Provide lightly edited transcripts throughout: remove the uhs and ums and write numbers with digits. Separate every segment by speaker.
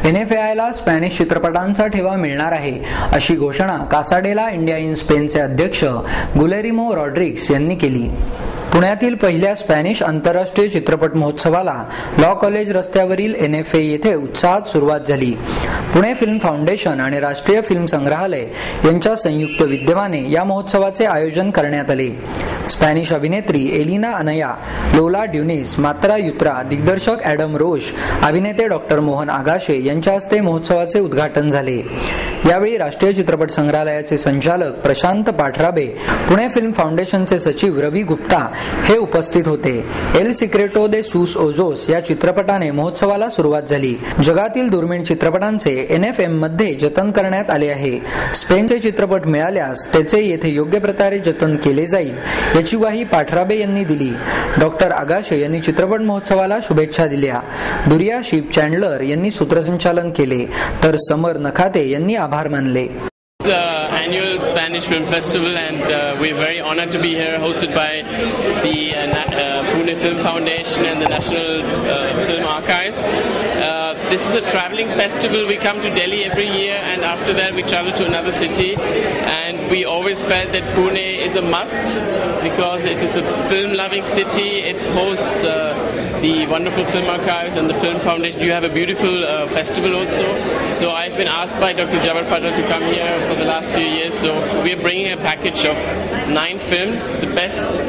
Speaker 1: NFAIला Spanish चित्रपटांचा ठेवा मिळणार आहे अशी घोषणा कासाडेला इंडिया इन स्पेनचे अध्यक्ष गुलेरिमो रॉड्रिग्स यांनी केली. पुण्यातील पहिल्या स्पॅनिश आंतरराष्ट्रीय चित्रपट महोत्सवाला लॉ कॉलेज रस्त्यावरील NFA येथे उत्साहात सुरुवात झाली. पुणे फिल्म फाउंडेशन आणि राष्ट्रीय फिल्म संग्रहालय यांच्या संयुक्त विद्यमाने या महोत्सवाचे आयोजन करण्यात आले. स्पॅनिश अभिनेत्री एलिना अनया, लोला ड्युनिस, मात्रा युत्रा, दिग्दर्शक ॲडम रोश, अभिनेते डॉक्टर मोहन आगाशे यांच्या हस्ते महोत्सवाचे उद्घाटन झाले. यावेळी राष्ट्रीय चित्रपट संग्रहालयाचे संचालक प्रशांत पाठराबे, पुणे फिल्म फाउंडेशनचे सचिव रवी गुप्ता हे उपस्थित होते. एल सिक्रेटो दे सूस ओजोस या चित्रपटाने महोत्सवाला सुरुवात झाली. जगातील दुर्मिळ चित्रपटांचे NFM मध्ये जतन करण्यात आले आहे. स्पेनचे चित्रपट मिळाल्यास त्याचे येथे योग्य प्रकारे जतन केले जाईल याची ग्वाही पाठराबे यांनी दिली. डॉक्टर आगाशे यांनी चित्रपट महोत्सवाला शुभेच्छा दिल्या. दुरिया शिप चॅन्डलर यांनी सूत्रसंचालन केले तर समर नखाते यांनी आभार मानले.
Speaker 2: Annual Spanish Film Festival, and we're very honored to be here, hosted by the Pune Film Foundation and the National Film Archives. This is a traveling festival. We come to Delhi every year, and after that we travel to another city, and we always felt that Pune is a must because it is a film-loving city. It hosts the wonderful film archives and the Film Foundation. You have a beautiful festival also. So I've been asked by Dr. Jabbar Patel to come here for the last few years. So we're bringing a package of 9 films, the best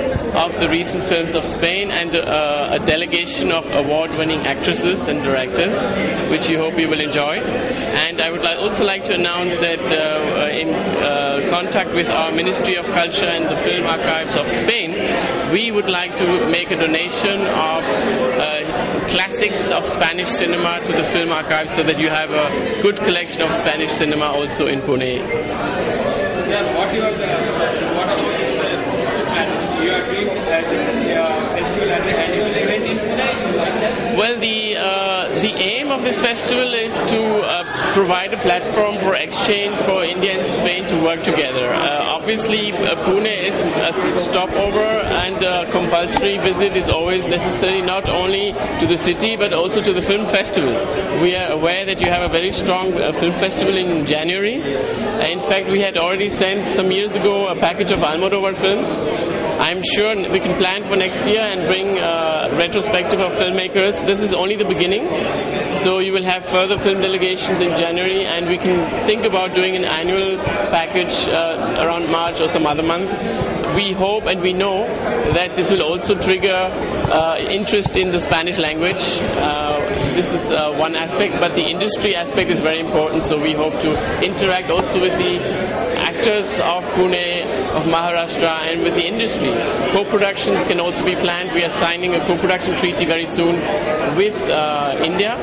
Speaker 2: of the recent films of Spain, and a delegation of award-winning actresses and directors, which we hope you will enjoy. And I would also like to announce that in contact with our Ministry of Culture and the Film Archives of Spain, we would like to make a donation of classics of Spanish cinema to the Film Archives so that you have a good collection of Spanish cinema also in Pune.
Speaker 3: What you are doing this is festival as an annual event in Pune. You like that?
Speaker 2: Well, the aim of this festival is to provide a platform for exchange for India and Spain to work together. Obviously, Pune is a stopover, and a compulsory visit is always necessary, not only to the city but also to the film festival. We are aware that you have a very strong film festival in January. In fact, we had already sent some years ago a package of Almodovar films. I'm sure we can plan for next year and bring retrospective of filmmakers. This is only the beginning. So you will have further film delegations in January, and we can think about doing an annual package around March or some other month. We hope and we know that this will also trigger interest in the Spanish language. This is one aspect, but the industry aspect is very important. So we hope to interact also with the actors of Pune, of Maharashtra, and with the industry. Co-productions can also be planned. We are signing a co-production treaty very soon with India.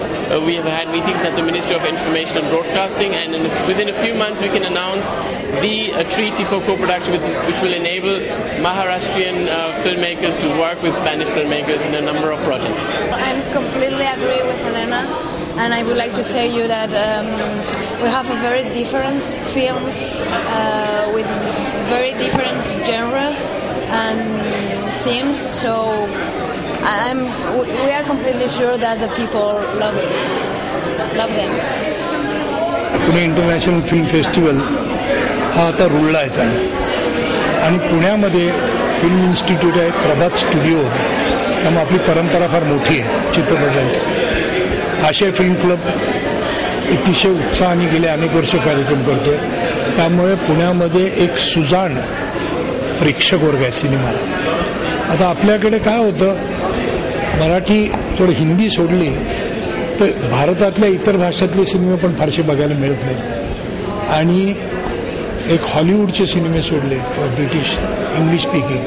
Speaker 2: We have had meetings at the Ministry of Information and Broadcasting, and within a few months we can announce the treaty for co-production which will enable Maharashtrian filmmakers to work with Spanish filmmakers in a number of projects.
Speaker 4: I completely agree with Helena, and I would like to say you that we have a very different films with very different genres and themes, so we are completely sure that the people love them.
Speaker 5: Pune international film festival हा आता रुळलायचा आहे, आणि पुण्यामध्ये film institute आहे, प्रभात studio, त्यामुळे आपली परंपरा फार मोठी आहे चित्रपटांची. आशिया फिल्म क्लब अतिशय उत्साहाने गेले अनेक वर्ष कार्यक्रम करतोय, त्यामुळे पुण्यामध्ये एक सुजाण प्रेक्षक वर्ग आहे सिनेमाला. आता आपल्याकडे काय होतं, मराठी थोडं हिंदी सोडली तर भारतातल्या इतर भाषातले सिनेमे पण फारसे बघायला मिळत नाहीत, आणि एक हॉलिवूडचे सिनेमे सोडले किंवा ब्रिटिश इंग्लिश स्पीकिंग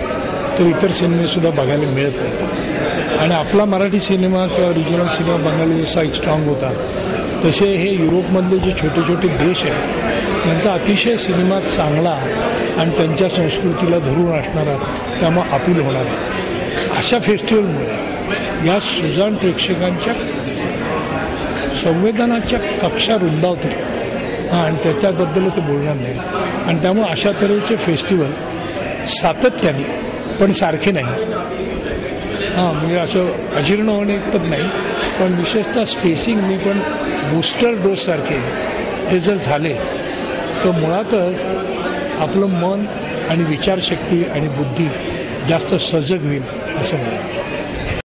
Speaker 5: तर इतर सिनेमेसुद्धा बघायला मिळत नाही. आणि आपला मराठी सिनेमा किंवा रिजनल सिनेमा बघायला जसा एक स्ट्रॉंग होता, तसे हे युरोपमधले जे छोटे छोटे देश आहेत यांचा अतिशय सिनेमा चांगला आणि त्यांच्या संस्कृतीला धरून असणारा, त्यामुळे अपील होणार आहे. अशा फेस्टिवलमुळे या सुजाण प्रेक्षकांच्या संवेदनाच्या कक्षा रुंदावतील, आणि त्याच्याबद्दलच ते बोलणार नाही. आणि त्यामुळे अशा तऱ्हेचे फेस्टिवल सातत्याने पण सारखे नाही, म्हणजे असं अजीर्ण होणे तर नाही, पण विशेषतः स्पेसिंग नाही पण बूस्टर डोससारखे हे जर झाले तर मुळातच आपलं मन आणि विचारशक्ती आणि बुद्धी जास्त सजग होईल असं मला वाटतं.